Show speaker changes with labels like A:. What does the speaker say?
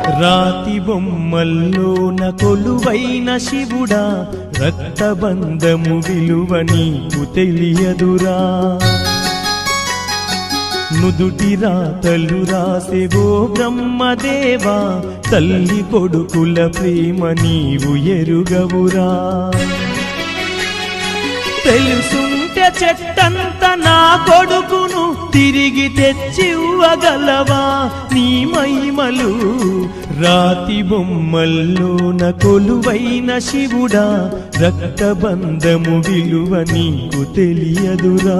A: రాతి బొమ్మల్లోన కొలువైన శివుడా, రక్తబంధము విలువ నీకు తెలియదురా. నుదుటి రాతలు రాసేవో బ్రహ్మదేవా, తల్లి కొడుకుల ప్రేమ నీవు ఎరుగవురా. తెలుసుంటే చెట్టంత నా కొడుకును తిరిగి తెచ్చివ్వగలవా నీ మహిమలు. రాతి బొమ్మల్లోన కొలువైన శివుడా, రక్తబంధము విలువ నీకు తెలియదురా.